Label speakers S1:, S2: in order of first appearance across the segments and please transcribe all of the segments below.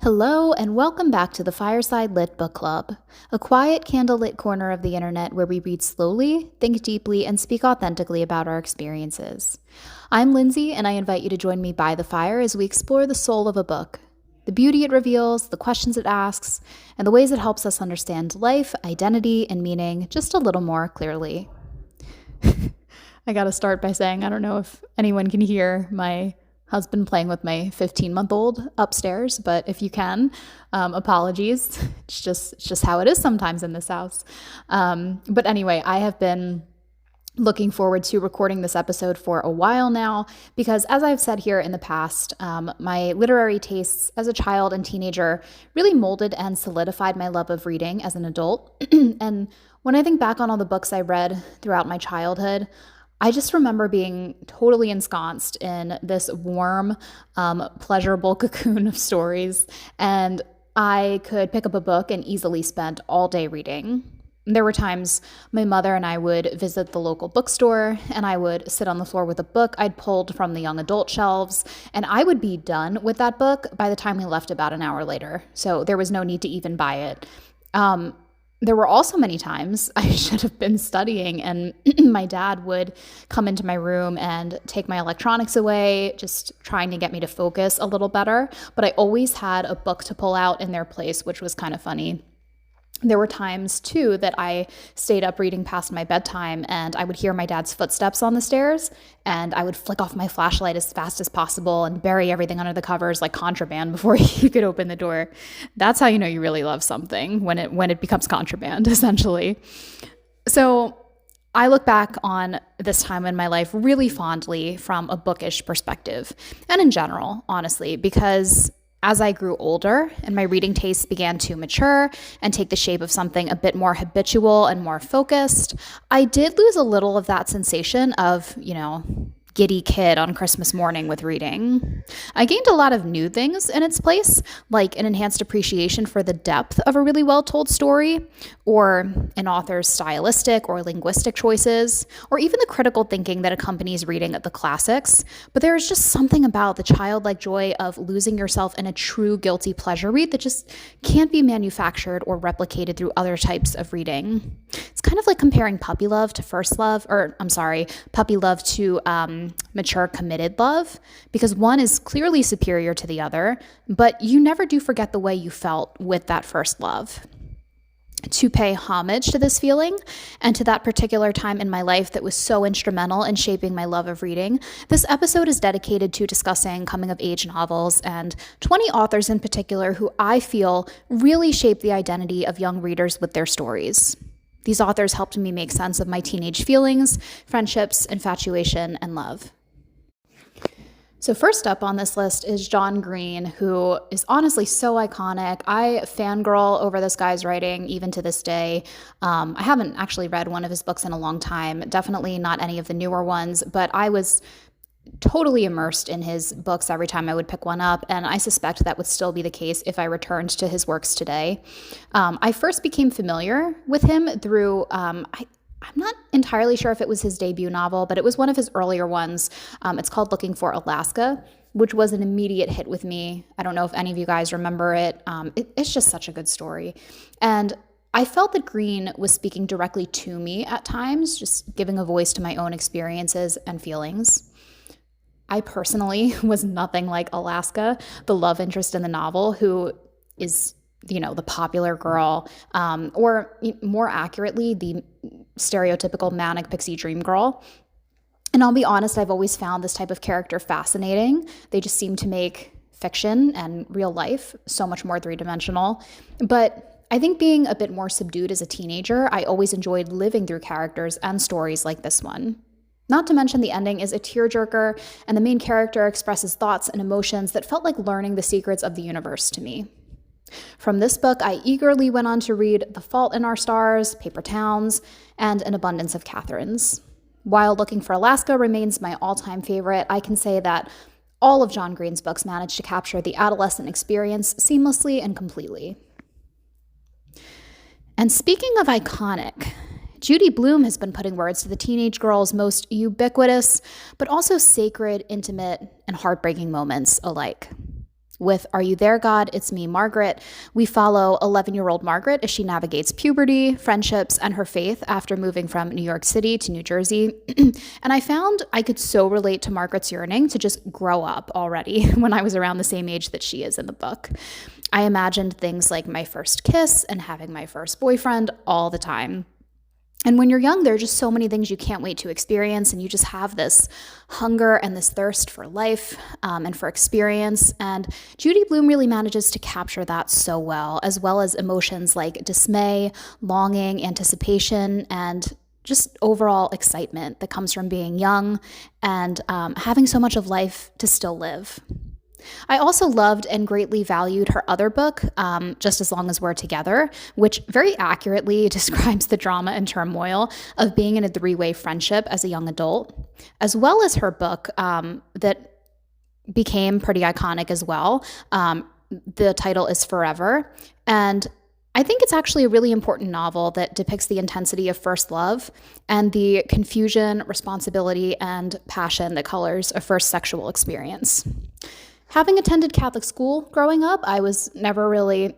S1: Hello, and welcome back to the Fireside Lit Book Club, a quiet, candlelit corner of the internet where we read slowly, think deeply, and speak authentically about our experiences. I'm Lindsay, and I invite you to join me by the fire as we explore the soul of a book, the beauty it reveals, the questions it asks, and the ways it helps us understand life, identity, and meaning just a little more clearly. I gotta start by saying I don't know if anyone can hear my husband playing with my 15-month-old upstairs, but if you can, apologies. It's just how it is sometimes in this house. But anyway, I have been looking forward to recording this episode for a while now because, as I've said here in the past, my literary tastes as a child and teenager really molded and solidified my love of reading as an adult. And when I think back on all the books I read throughout my childhood, I just remember being totally ensconced in this warm, pleasurable cocoon of stories, and I could pick up a book and easily spend all day reading. There were times my mother and I would visit the local bookstore, and I would sit on the floor with a book I'd pulled from the young adult shelves, and I would be done with that book by the time we left about an hour later, so there was no need to even buy it. There were also many times I should have been studying, and my dad would come into my room and take my electronics away, just trying to get me to focus a little better. But I always had a book to pull out in their place, which was kind of funny. There were times, too, that I stayed up reading past my bedtime, and I would hear my dad's footsteps on the stairs, and I would flick off my flashlight as fast as possible and bury everything under the covers like contraband before he could open the door. That's how you know you really love something, when it becomes contraband, essentially. So I look back on this time in my life really fondly from a bookish perspective, and in general, honestly, because as I grew older and my reading tastes began to mature and take the shape of something a bit more habitual and more focused, I did lose a little of that sensation of, giddy kid on Christmas morning with reading. I gained a lot of new things in its place, like an enhanced appreciation for the depth of a really well-told story, or an author's stylistic or linguistic choices, or even the critical thinking that accompanies reading of the classics. But there is just something about the childlike joy of losing yourself in a true guilty pleasure read that just can't be manufactured or replicated through other types of reading. It's kind of like comparing puppy love to puppy love to mature committed love, because one is clearly superior to the other, but you never do forget the way you felt with that first love. To pay homage to this feeling and to that particular time in my life that was so instrumental in shaping my love of reading, this episode is dedicated to discussing coming-of-age novels and 20 authors in particular who I feel really shape the identity of young readers with their stories. These authors helped me make sense of my teenage feelings, friendships, infatuation, and love. So first up on this list is John Green, who is honestly so iconic. I fangirl over this guy's writing even to this day. I haven't actually read one of his books in a long time, definitely not any of the newer ones, but I was totally immersed in his books every time I would pick one up, and I suspect that would still be the case if I returned to his works today. I first became familiar with him through, I'm not entirely sure if it was his debut novel, but it was one of his earlier ones. It's called Looking for Alaska, which was an immediate hit with me. I don't know if any of you guys remember it. It's just such a good story. And I felt that Green was speaking directly to me at times, just giving a voice to my own experiences and feelings. I personally was nothing like Alaska, the love interest in the novel, who is, the popular girl, or more accurately, the stereotypical manic pixie dream girl. And I'll be honest, I've always found this type of character fascinating. They just seem to make fiction and real life so much more three-dimensional. But I think being a bit more subdued as a teenager, I always enjoyed living through characters and stories like this one. Not to mention the ending is a tearjerker, and the main character expresses thoughts and emotions that felt like learning the secrets of the universe to me. From this book, I eagerly went on to read The Fault in Our Stars, Paper Towns, and An Abundance of Catherines. While Looking for Alaska remains my all-time favorite, I can say that all of John Green's books managed to capture the adolescent experience seamlessly and completely. And speaking of iconic, Judy Blume has been putting words to the teenage girl's most ubiquitous, but also sacred, intimate, and heartbreaking moments alike. With Are You There, God? It's Me, Margaret, we follow 11-year-old Margaret as she navigates puberty, friendships, and her faith after moving from New York City to New Jersey. And I found I could so relate to Margaret's yearning to just grow up already when I was around the same age that she is in the book. I imagined things like my first kiss and having my first boyfriend all the time. And when you're young, there are just so many things you can't wait to experience, and you just have this hunger and this thirst for life and for experience. And Judy Blume really manages to capture that so well as emotions like dismay, longing, anticipation, and just overall excitement that comes from being young and having so much of life to still live. I also loved and greatly valued her other book, Just As Long As We're Together, which very accurately describes the drama and turmoil of being in a three-way friendship as a young adult, as well as her book that became pretty iconic as well. The title is Forever, and I think it's actually a really important novel that depicts the intensity of first love and the confusion, responsibility, and passion that colors a first sexual experience. Having attended Catholic school growing up, I was never really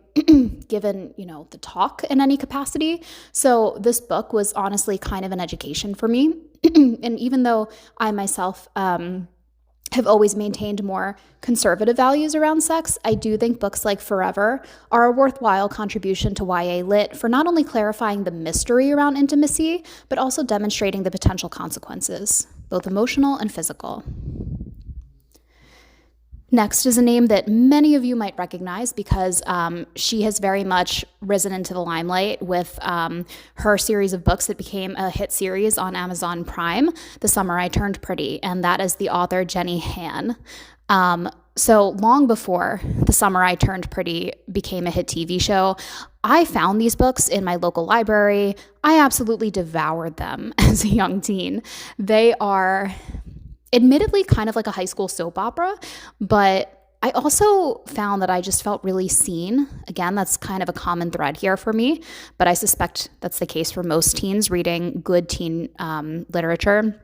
S1: given, the talk in any capacity. So this book was honestly kind of an education for me. And even though I myself have always maintained more conservative values around sex, I do think books like Forever are a worthwhile contribution to YA Lit for not only clarifying the mystery around intimacy, but also demonstrating the potential consequences, both emotional and physical. Next is a name that many of you might recognize because she has very much risen into the limelight with her series of books that became a hit series on Amazon Prime, The Summer I Turned Pretty, and that is the author Jenny Han. So long before The Summer I Turned Pretty became a hit TV show, I found these books in my local library. I absolutely devoured them as a young teen. They are admittedly kind of like a high school soap opera, but I also found that I just felt really seen. Again, that's kind of a common thread here for me, but I suspect that's the case for most teens reading good teen literature.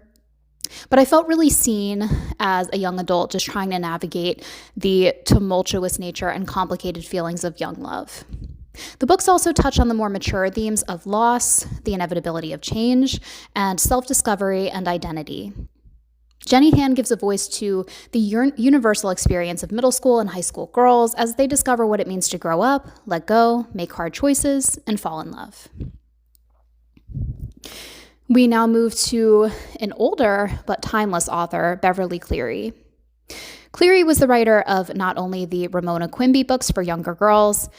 S1: But I felt really seen as a young adult just trying to navigate the tumultuous nature and complicated feelings of young love. The books also touch on the more mature themes of loss, the inevitability of change, and self-discovery and identity. Jenny Han gives a voice to the universal experience of middle school and high school girls as they discover what it means to grow up, let go, make hard choices, and fall in love. We now move to an older but timeless author, Beverly Cleary. Cleary was the writer of not only the Ramona Quimby books for younger girls,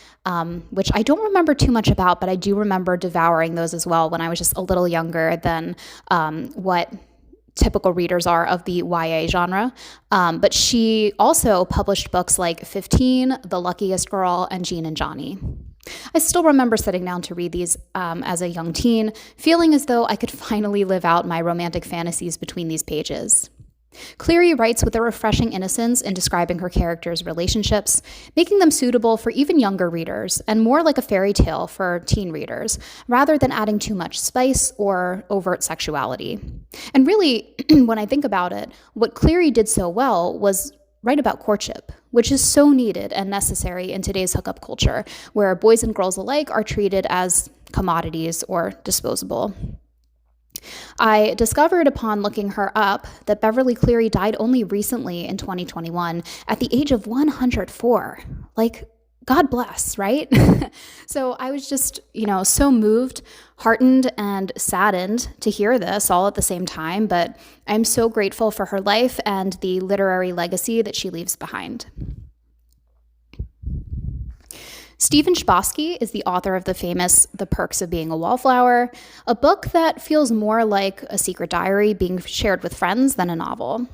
S1: which I don't remember too much about, but I do remember devouring those as well when I was just a little younger than what typical readers are of the YA genre. But she also published books like 15, The Luckiest Girl, and Jean and Johnny. I still remember sitting down to read these as a young teen, feeling as though I could finally live out my romantic fantasies between these pages. Cleary writes with a refreshing innocence in describing her characters' relationships, making them suitable for even younger readers and more like a fairy tale for teen readers, rather than adding too much spice or overt sexuality. And really, when I think about it, what Cleary did so well was write about courtship, which is so needed and necessary in today's hookup culture, where boys and girls alike are treated as commodities or disposable. I discovered upon looking her up that Beverly Cleary died only recently in 2021 at the age of 104. Like, God bless, right? So I was just, so moved, heartened, and saddened to hear this all at the same time, but I'm so grateful for her life and the literary legacy that she leaves behind. Stephen Chbosky is the author of the famous The Perks of Being a Wallflower, a book that feels more like a secret diary being shared with friends than a novel.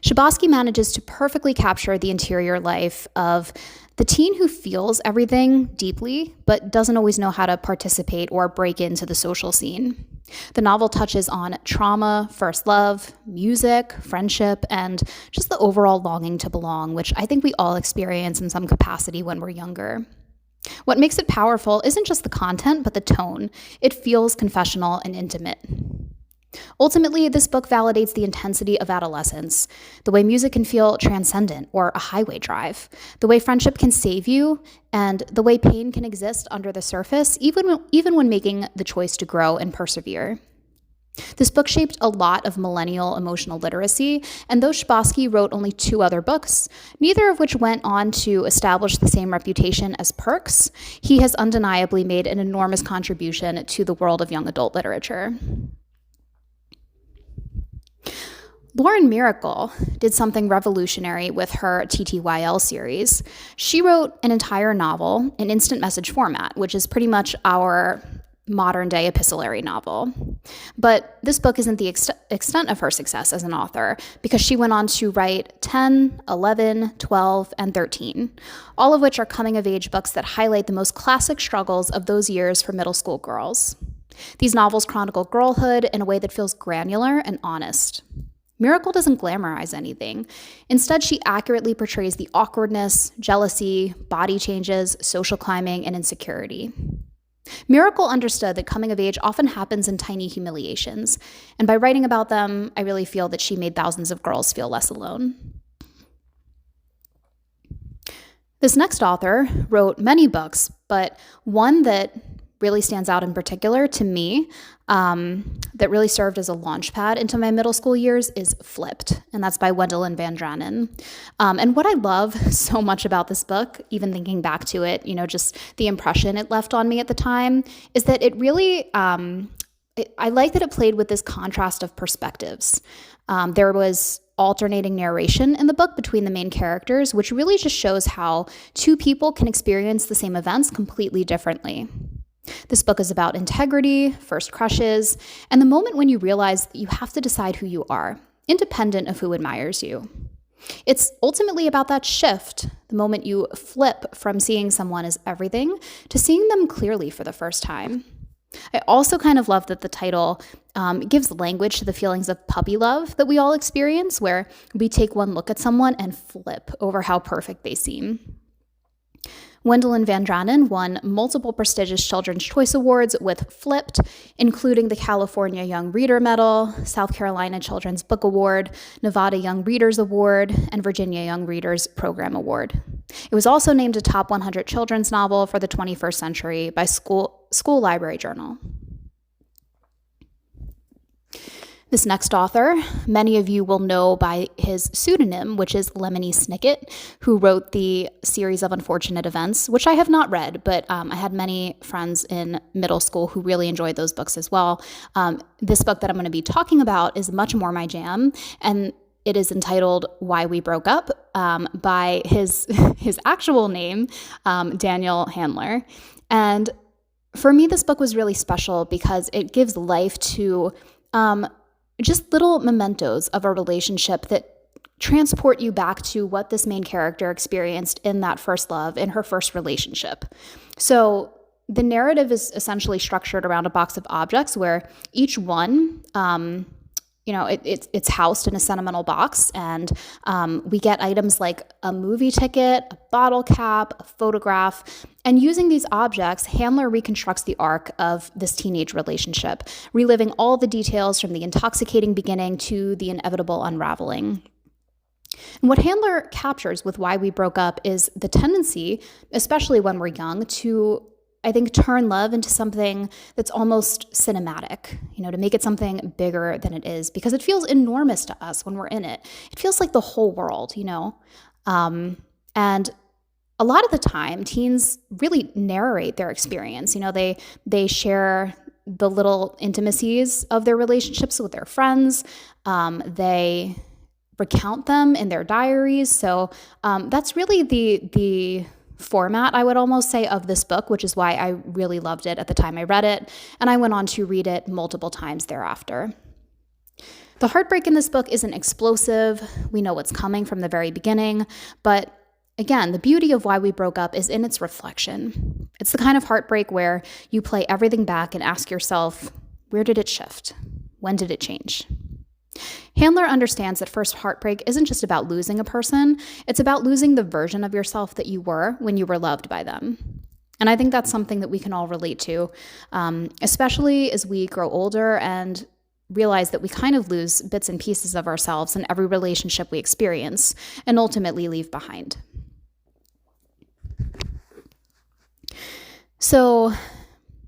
S1: Chbosky manages to perfectly capture the interior life of the teen who feels everything deeply, but doesn't always know how to participate or break into the social scene. The novel touches on trauma, first love, music, friendship, and just the overall longing to belong, which I think we all experience in some capacity when we're younger. What makes it powerful isn't just the content, but the tone. It feels confessional and intimate. Ultimately, this book validates the intensity of adolescence, the way music can feel transcendent or a highway drive, the way friendship can save you, and the way pain can exist under the surface, even when making the choice to grow and persevere. This book shaped a lot of millennial emotional literacy, and though Shabosky wrote only 2 other books, neither of which went on to establish the same reputation as Perks, he has undeniably made an enormous contribution to the world of young adult literature. Lauren Miracle did something revolutionary with her TTYL series. She wrote an entire novel in instant message format, which is pretty much our modern day epistolary novel. But this book isn't the extent of her success as an author, because she went on to write 10, 11, 12, and 13, all of which are coming-of-age books that highlight the most classic struggles of those years for middle school girls. These novels chronicle girlhood in a way that feels granular and honest. Miracle doesn't glamorize anything. Instead, she accurately portrays the awkwardness, jealousy, body changes, social climbing, and insecurity. Miracle understood that coming of age often happens in tiny humiliations, and by writing about them, I really feel that she made thousands of girls feel less alone. This next author wrote many books, but one that really stands out in particular to me, that really served as a launchpad into my middle school years, is Flipped, and that's by Wendelin Van Dranen. And what I love so much about this book, even thinking back to it, just the impression it left on me at the time, is that it really, I like that it played with this contrast of perspectives. There was alternating narration in the book between the main characters, which really just shows how 2 people can experience the same events completely differently. This book is about integrity, first crushes, and the moment when you realize that you have to decide who you are, independent of who admires you. It's ultimately about that shift, the moment you flip from seeing someone as everything to seeing them clearly for the first time. I also kind of love that the title gives language to the feelings of puppy love that we all experience, where we take one look at someone and flip over how perfect they seem. Wendelin Van Dranen won multiple prestigious Children's Choice Awards with Flipped, including the California Young Reader Medal, South Carolina Children's Book Award, Nevada Young Readers Award, and Virginia Young Readers Program Award. It was also named a top 100 children's novel for the 21st century by School Library Journal. This next author, many of you will know by his pseudonym, which is Lemony Snicket, who wrote the series of Unfortunate Events, which I have not read, but I had many friends in middle school who really enjoyed those books as well. This book that I'm going to be talking about is much more my jam, and it is entitled Why We Broke Up, by his actual name, Daniel Handler. And for me, this book was really special because it gives life to just little mementos of a relationship that transport you back to what this main character experienced in that first love, in her first relationship. So the narrative is essentially structured around a box of objects where each one, it's housed in a sentimental box, and we get items like a movie ticket, a bottle cap, a photograph, and using these objects, Handler reconstructs the arc of this teenage relationship, reliving all the details from the intoxicating beginning to the inevitable unraveling. And what Handler captures with Why We Broke Up is the tendency, especially when we're young, to, I think, turn love into something that's almost cinematic, to make it something bigger than it is, because it feels enormous to us when we're in it. It feels like the whole world, and a lot of the time, teens really narrate their experience. They share the little intimacies of their relationships with their friends. They recount them in their diaries. So that's really the format, I would almost say, of this book, which is why I really loved it at the time I read it, and I went on to read it multiple times thereafter. The heartbreak in this book isn't explosive. We know what's coming from the very beginning, but again, the beauty of Why We Broke Up is in its reflection. It's the kind of heartbreak where you play everything back and ask yourself, where did it shift? When did it change? Handler understands that first heartbreak isn't just about losing a person, it's about losing the version of yourself that you were when you were loved by them. And I think that's something that we can all relate to, especially as we grow older and realize that we kind of lose bits and pieces of ourselves in every relationship we experience and ultimately leave behind. So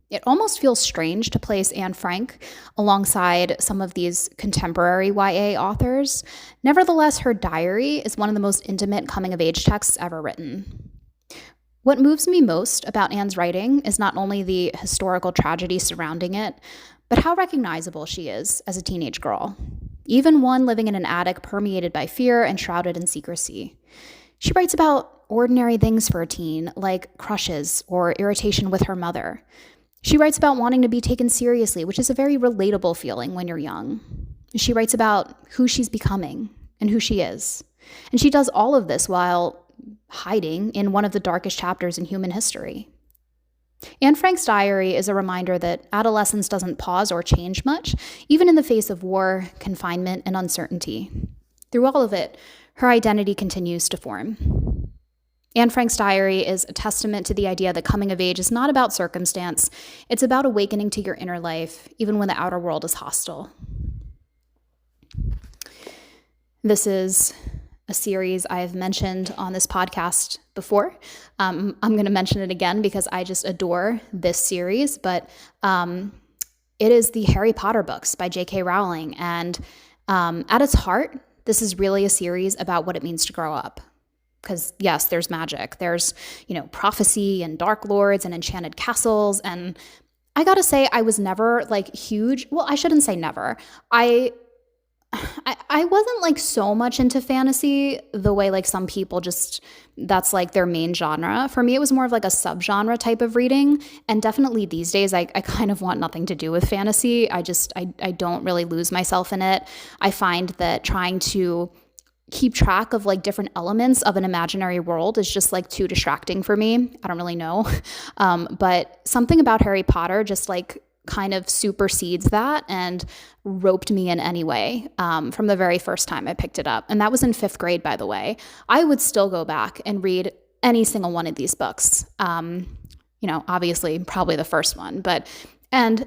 S1: it almost feels strange to place Anne Frank alongside some of these contemporary YA authors. Nevertheless, her diary is one of the most intimate coming-of-age texts ever written. What moves me most about Anne's writing is not only the historical tragedy surrounding it, but how recognizable she is as a teenage girl, even one living in an attic permeated by fear and shrouded in secrecy. She writes about ordinary things for a teen, like crushes or irritation with her mother. She writes about wanting to be taken seriously, which is a very relatable feeling when you're young. She writes about who she's becoming and who she is. And she does all of this while hiding in one of the darkest chapters in human history. Anne Frank's diary is a reminder that adolescence doesn't pause or change much, even in the face of war, confinement, and uncertainty. Through all of it, her identity continues to form. Anne Frank's diary is a testament to the idea that coming of age is not about circumstance, it's about awakening to your inner life, even when the outer world is hostile. This is a series I have mentioned on this podcast before. I'm going to mention it again because I just adore this series, but it is the Harry Potter books by J.K. Rowling. And at its heart, this is really a series about what it means to grow up. Because yes, there's magic. There's, prophecy and dark lords and enchanted castles. And I gotta say, I was never huge. Well, I shouldn't say never. I wasn't so much into fantasy the way some people that's their main genre. For me, it was more of a subgenre type of reading. And definitely these days, I kind of want nothing to do with fantasy. I don't really lose myself in it. I find that trying to keep track of different elements of an imaginary world is just too distracting for me. I don't really know. But something about Harry Potter just kind of supersedes that and roped me in anyway from the very first time I picked it up. And that was in 5th grade, by the way. I would still go back and read any single one of these books. Obviously probably the first one, but and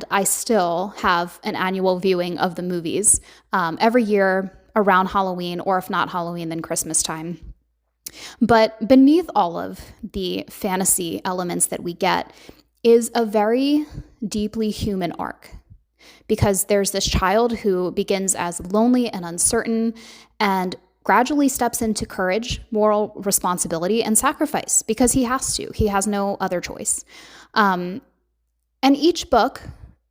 S1: I still have an annual viewing of the movies every year around Halloween, or if not Halloween, then Christmas time. But beneath all of the fantasy elements that we get is a very deeply human arc, because there's this child who begins as lonely and uncertain and gradually steps into courage, moral responsibility, and sacrifice because he has to. He has no other choice. And each book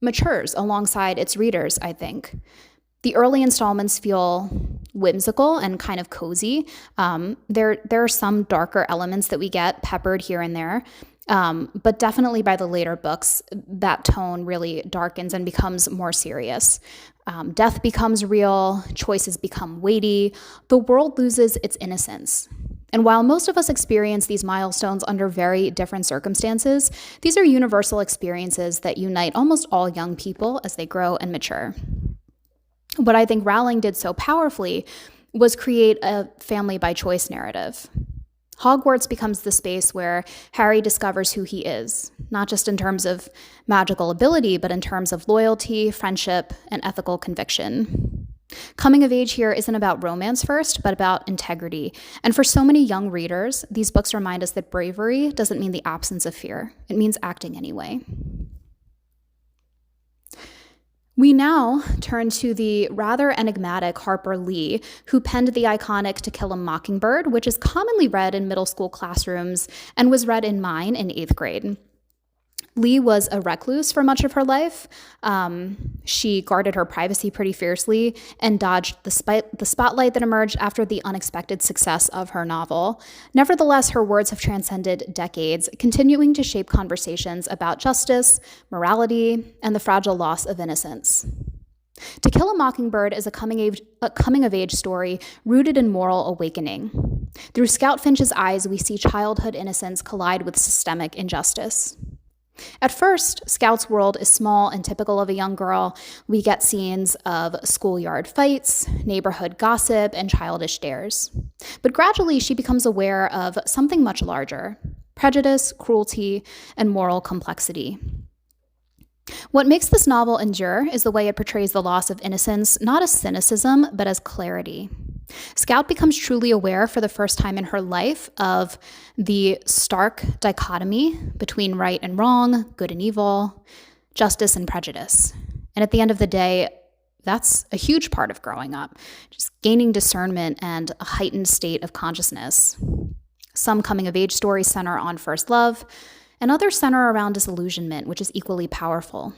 S1: matures alongside its readers, I think. The early installments feel whimsical and kind of cozy. There are some darker elements that we get peppered here and there. But definitely by the later books, that tone really darkens and becomes more serious. Death becomes real, choices become weighty, the world loses its innocence. And while most of us experience these milestones under very different circumstances, these are universal experiences that unite almost all young people as they grow and mature. What I think Rowling did so powerfully was create a family by choice narrative. Hogwarts becomes the space where Harry discovers who he is, not just in terms of magical ability, but in terms of loyalty, friendship, and ethical conviction. Coming of age here isn't about romance first, but about integrity. And for so many young readers, these books remind us that bravery doesn't mean the absence of fear. It means acting anyway. We now turn to the rather enigmatic Harper Lee, who penned the iconic To Kill a Mockingbird, which is commonly read in middle school classrooms and was read in mine in 8th grade. Lee was a recluse for much of her life. She guarded her privacy pretty fiercely and dodged the spotlight that emerged after the unexpected success of her novel. Nevertheless, her words have transcended decades, continuing to shape conversations about justice, morality, and the fragile loss of innocence. To Kill a Mockingbird is a coming-of-age story rooted in moral awakening. Through Scout Finch's eyes, we see childhood innocence collide with systemic injustice. At first, Scout's world is small and typical of a young girl. We get scenes of schoolyard fights, neighborhood gossip, and childish dares. But gradually, she becomes aware of something much larger: prejudice, cruelty, and moral complexity. What makes this novel endure is the way it portrays the loss of innocence, not as cynicism, but as clarity. Scout becomes truly aware for the first time in her life of the stark dichotomy between right and wrong, good and evil, justice and prejudice. And at the end of the day, that's a huge part of growing up, just gaining discernment and a heightened state of consciousness. Some coming-of-age stories center on first love, and others center around disillusionment, which is equally powerful.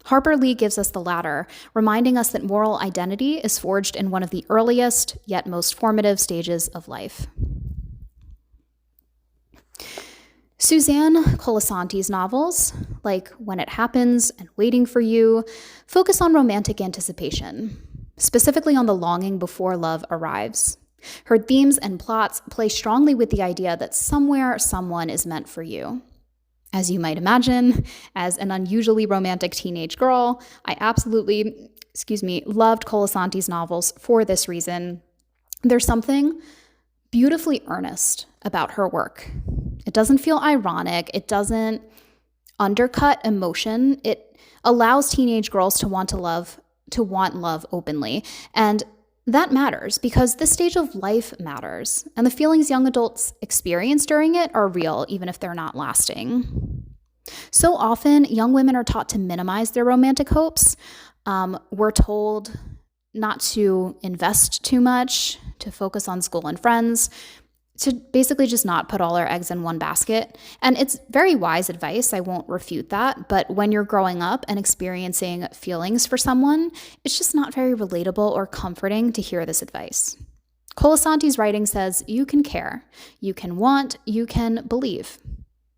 S1: Harper Lee gives us the latter, reminding us that moral identity is forged in one of the earliest, yet most formative stages of life. Suzanne Colasanti's novels, like When It Happens and Waiting for You, focus on romantic anticipation, specifically on the longing before love arrives. Her themes and plots play strongly with the idea that somewhere someone is meant for you. As you might imagine, as an unusually romantic teenage girl, I absolutely, loved Colasanti's novels for this reason. There's something beautifully earnest about her work. It doesn't feel ironic. It doesn't undercut emotion. It allows teenage girls to want love openly. And that matters because this stage of life matters, and the feelings young adults experience during it are real, even if they're not lasting. So often, young women are taught to minimize their romantic hopes. We're told not to invest too much, to focus on school and friends, to basically just not put all our eggs in one basket. And it's very wise advice. I won't refute that. But when you're growing up and experiencing feelings for someone, it's just not very relatable or comforting to hear this advice. Colasanti's writing says you can care, you can want, you can believe.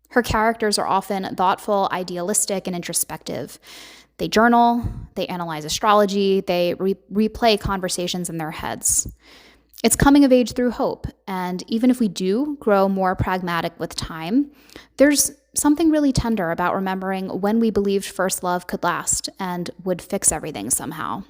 S1: Her characters are often thoughtful, idealistic, and introspective. They journal, they analyze astrology, they replay conversations in their heads. It's coming of age through hope, and even if we do grow more pragmatic with time, there's something really tender about remembering when we believed first love could last and would fix everything somehow.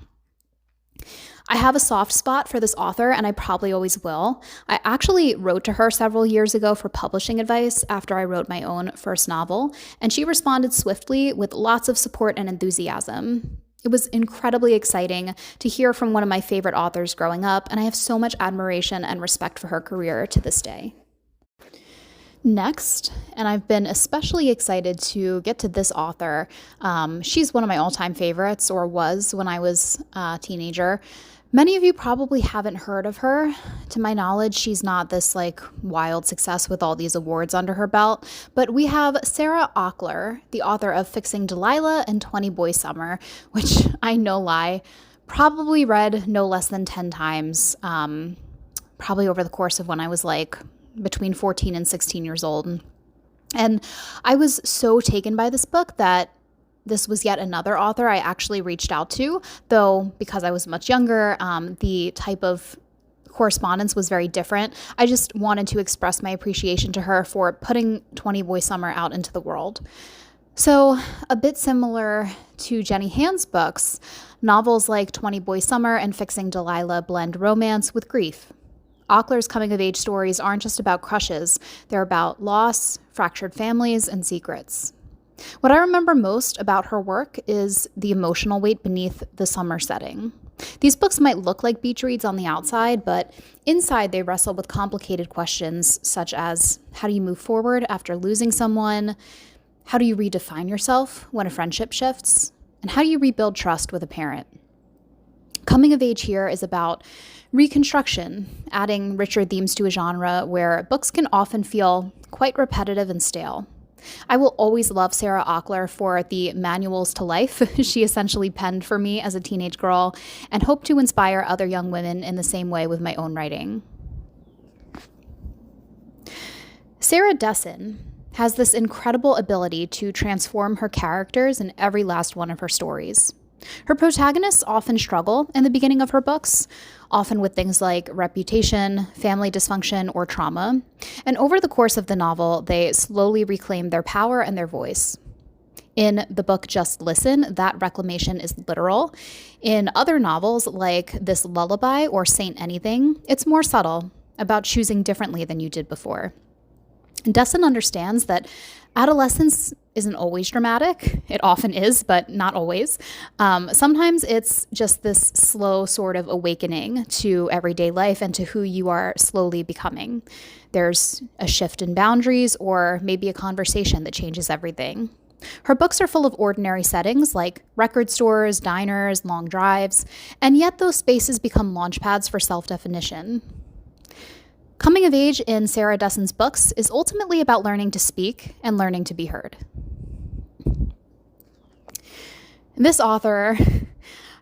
S1: I have a soft spot for this author, and I probably always will. I actually wrote to her several years ago for publishing advice after I wrote my own first novel, and she responded swiftly with lots of support and enthusiasm. It was incredibly exciting to hear from one of my favorite authors growing up, and I have so much admiration and respect for her career to this day. Next, and I've been especially excited to get to this author. She's one of my all-time favorites, or was when I was a teenager. Many of you probably haven't heard of her. To my knowledge, she's not this wild success with all these awards under her belt, but we have Sarah Auckler, the author of Fixing Delilah and 20 Boy Summer, which I no lie, probably read no less than 10 times, probably over the course of when I was between 14 and 16 years old. And I was so taken by this book that this was yet another author I actually reached out to, though because I was much younger, the type of correspondence was very different. I just wanted to express my appreciation to her for putting 20 Boy Summer out into the world. So a bit similar to Jenny Hand's books, novels like 20 Boy Summer and Fixing Delilah blend romance with grief. Auckler's coming-of-age stories aren't just about crushes. They're about loss, fractured families, and secrets. What I remember most about her work is the emotional weight beneath the summer setting. These books might look like beach reads on the outside, but inside they wrestle with complicated questions such as how do you move forward after losing someone? How do you redefine yourself when a friendship shifts? And how do you rebuild trust with a parent? Coming of age here is about reconstruction, adding richer themes to a genre where books can often feel quite repetitive and stale. I will always love Sarah Auckler for the manuals to life she essentially penned for me as a teenage girl, and hope to inspire other young women in the same way with my own writing. Sarah Dessen has this incredible ability to transform her characters in every last one of her stories. Her protagonists often struggle in the beginning of her books, often with things like reputation, family dysfunction, or trauma. And over the course of the novel, they slowly reclaim their power and their voice. In the book Just Listen, that reclamation is literal. In other novels like This Lullaby or Saint Anything, it's more subtle, about choosing differently than you did before. Destin understands that adolescence isn't always dramatic. It often is, but not always. Sometimes it's just this slow sort of awakening to everyday life and to who you are slowly becoming. There's a shift in boundaries or maybe a conversation that changes everything. Her books are full of ordinary settings like record stores, diners, long drives, and yet those spaces become launchpads for self-definition. Coming of age in Sarah Dessen's books is ultimately about learning to speak and learning to be heard. This author,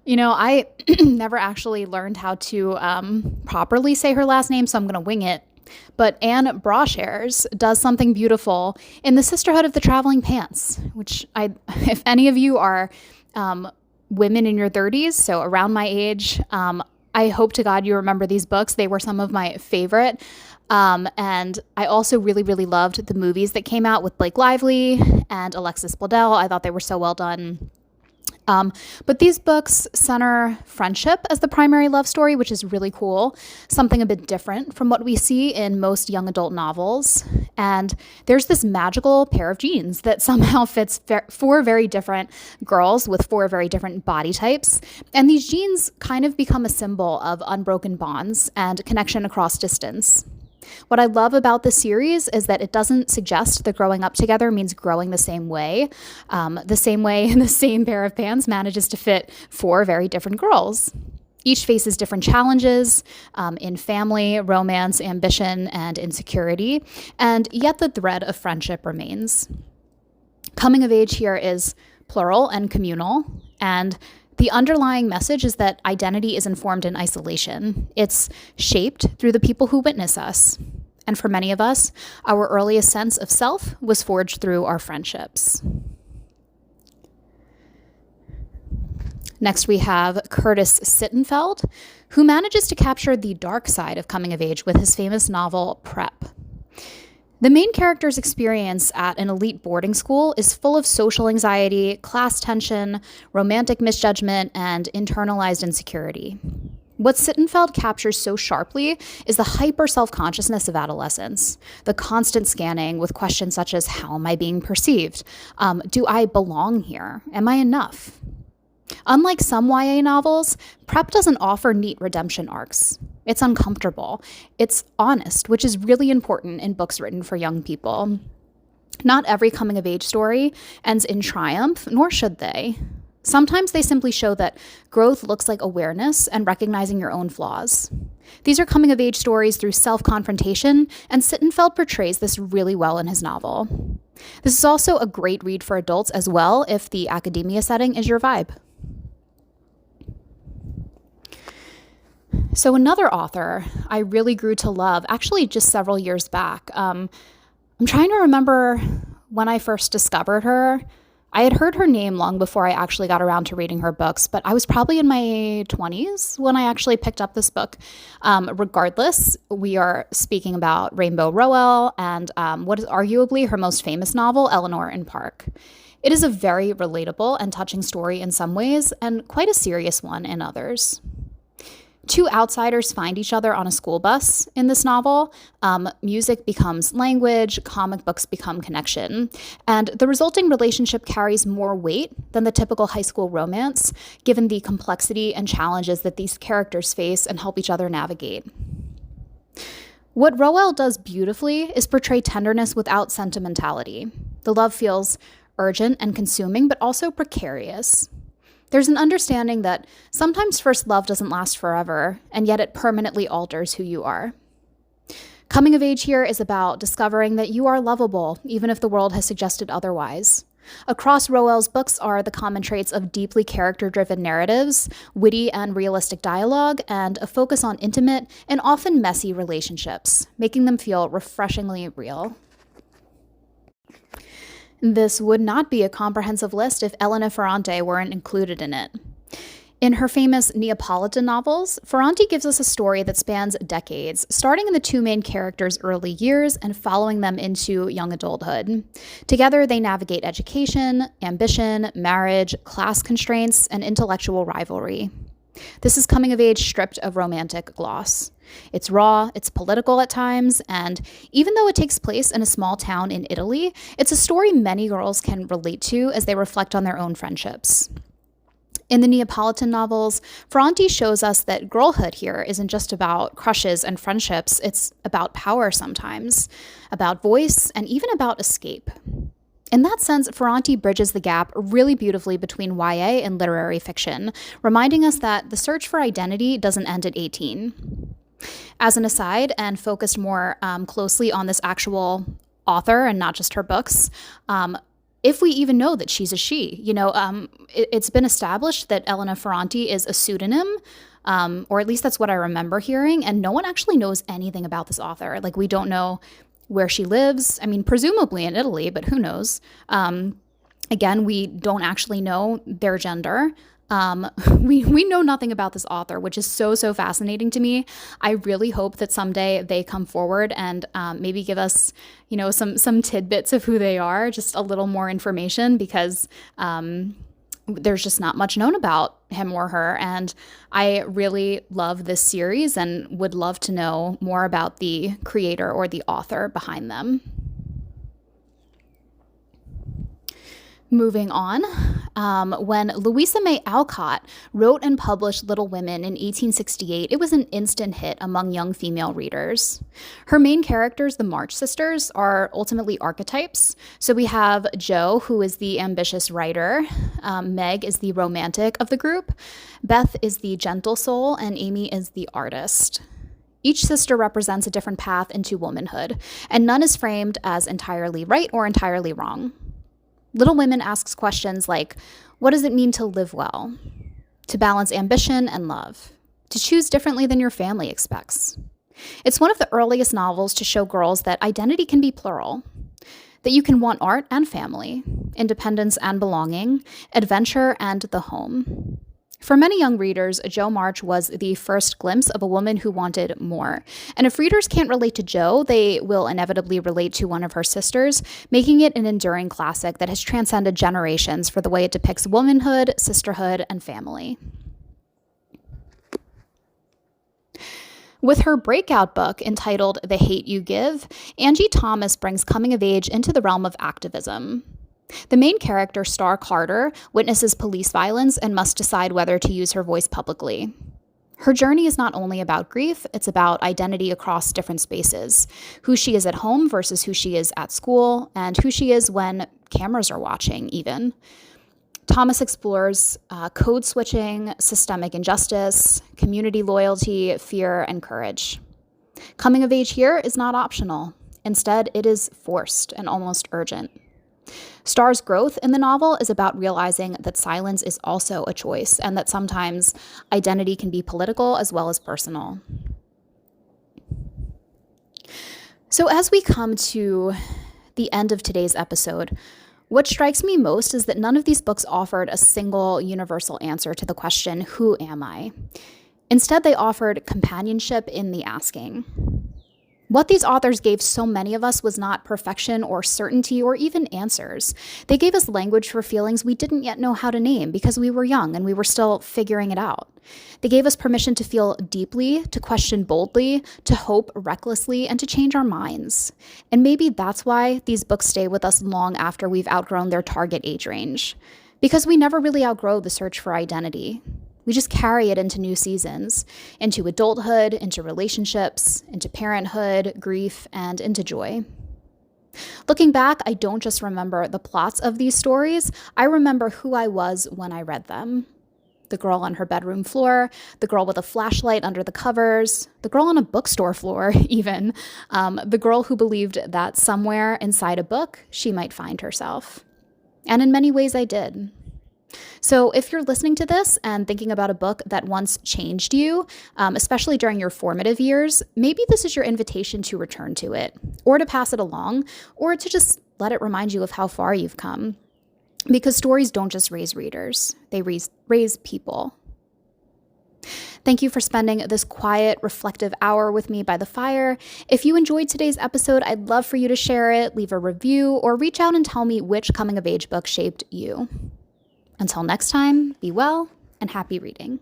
S1: I never actually learned how to properly say her last name, so I'm going to wing it. But Anne Brashares does something beautiful in The Sisterhood of the Traveling Pants, which if any of you are women in your 30s, so around my age, I hope to God you remember these books. They were some of my favorite. And I also really, really loved the movies that came out with Blake Lively and Alexis Bledel. I thought they were so well done. But these books center friendship as the primary love story, which is really cool, something a bit different from what we see in most young adult novels. And there's this magical pair of jeans that somehow fits four very different girls with four very different body types. And these jeans kind of become a symbol of unbroken bonds and connection across distance. What I love about this series is that it doesn't suggest that growing up together means growing the same way and the same pair of pants manages to fit four very different girls. Each faces different challenges in family, romance, ambition, and insecurity, and yet the thread of friendship remains. Coming of age here is plural and communal, and the underlying message is that identity isn't formed in isolation. It's shaped through the people who witness us. And for many of us, our earliest sense of self was forged through our friendships. Next, we have Curtis Sittenfeld, who manages to capture the dark side of coming of age with his famous novel, Prep. The main character's experience at an elite boarding school is full of social anxiety, class tension, romantic misjudgment, and internalized insecurity. What Sittenfeld captures so sharply is the hyper self-consciousness of adolescence, the constant scanning with questions such as, how am I being perceived? Do I belong here? Am I enough? Unlike some YA novels, Prep doesn't offer neat redemption arcs. It's uncomfortable. It's honest, which is really important in books written for young people. Not every coming-of-age story ends in triumph, nor should they. Sometimes they simply show that growth looks like awareness and recognizing your own flaws. These are coming-of-age stories through self-confrontation, and Sittenfeld portrays this really well in his novel. This is also a great read for adults as well if the academia setting is your vibe. So another author I really grew to love, actually just several years back. I'm trying to remember when I first discovered her. I had heard her name long before I actually got around to reading her books, but I was probably in my 20s when I actually picked up this book. Regardless, we are speaking about Rainbow Rowell and what is arguably her most famous novel, Eleanor in Park. It is a very relatable and touching story in some ways, and quite a serious one in others. Two outsiders find each other on a school bus in this novel. Music becomes language, comic books become connection, and the resulting relationship carries more weight than the typical high school romance, given the complexity and challenges that these characters face and help each other navigate. What Rowell does beautifully is portray tenderness without sentimentality. The love feels urgent and consuming, but also precarious. There's an understanding that sometimes first love doesn't last forever, and yet it permanently alters who you are. Coming of age here is about discovering that you are lovable, even if the world has suggested otherwise. Across Rowell's books are the common traits of deeply character-driven narratives, witty and realistic dialogue, and a focus on intimate and often messy relationships, making them feel refreshingly real. This would not be a comprehensive list if Elena Ferrante weren't included in it. In her famous Neapolitan novels, Ferrante gives us a story that spans decades, starting in the two main characters' early years and following them into young adulthood. Together, they navigate education, ambition, marriage, class constraints, and intellectual rivalry. This is coming of age stripped of romantic gloss. It's raw, it's political at times, and even though it takes place in a small town in Italy, it's a story many girls can relate to as they reflect on their own friendships. In the Neapolitan novels, Ferrante shows us that girlhood here isn't just about crushes and friendships, it's about power sometimes, about voice, and even about escape. In that sense, Ferrante bridges the gap really beautifully between YA and literary fiction, reminding us that the search for identity doesn't end at 18. As an aside, and focused more closely on this actual author and not just her books, if we even know that she's a she, it's been established that Elena Ferrante is a pseudonym, or at least that's what I remember hearing, and no one actually knows anything about this author. Like, we don't know where she lives. I mean, presumably in Italy, but who knows? Again, we don't actually know their gender. We know nothing about this author, which is so fascinating to me. I really hope that someday they come forward and maybe give us, some tidbits of who they are, just a little more information, because there's just not much known about him or her. And I really love this series and would love to know more about the creator or the author behind them. Moving on, when Louisa May Alcott wrote and published Little Women in 1868, it was an instant hit among young female readers. Her main characters, the March sisters, are ultimately archetypes. So we have Jo, who is the ambitious writer, Meg is the romantic of the group, Beth is the gentle soul, and Amy is the artist. Each sister represents a different path into womanhood, and none is framed as entirely right or entirely wrong. Little Women asks questions like, what does it mean to live well? To balance ambition and love? To choose differently than your family expects? It's one of the earliest novels to show girls that identity can be plural, that you can want art and family, independence and belonging, adventure and the home. For many young readers, Jo March was the first glimpse of a woman who wanted more. And if readers can't relate to Jo, they will inevitably relate to one of her sisters, making it an enduring classic that has transcended generations for the way it depicts womanhood, sisterhood, and family. With her breakout book entitled The Hate You Give, Angie Thomas brings coming of age into the realm of activism. The main character, Star Carter, witnesses police violence and must decide whether to use her voice publicly. Her journey is not only about grief, it's about identity across different spaces, who she is at home versus who she is at school, and who she is when cameras are watching, even. Thomas explores code switching, systemic injustice, community loyalty, fear, and courage. Coming of age here is not optional. Instead, it is forced and almost urgent. Star's growth in the novel is about realizing that silence is also a choice and that sometimes identity can be political as well as personal. So as we come to the end of today's episode, what strikes me most is that none of these books offered a single universal answer to the question, who am I? Instead, they offered companionship in the asking. What these authors gave so many of us was not perfection or certainty or even answers. They gave us language for feelings we didn't yet know how to name because we were young and we were still figuring it out. They gave us permission to feel deeply, to question boldly, to hope recklessly, and to change our minds. And maybe that's why these books stay with us long after we've outgrown their target age range. Because we never really outgrow the search for identity. We just carry it into new seasons, into adulthood, into relationships, into parenthood, grief, and into joy. Looking back, I don't just remember the plots of these stories, I remember who I was when I read them. The girl on her bedroom floor, the girl with a flashlight under the covers, the girl on a bookstore floor even, the girl who believed that somewhere inside a book she might find herself. And in many ways I did. So if you're listening to this and thinking about a book that once changed you, especially during your formative years, maybe this is your invitation to return to it, or to pass it along, or to just let it remind you of how far you've come. Because stories don't just raise readers, they raise people. Thank you for spending this quiet, reflective hour with me by the fire. If you enjoyed today's episode, I'd love for you to share it, leave a review, or reach out and tell me which coming-of-age book shaped you. Until next time, be well and happy reading.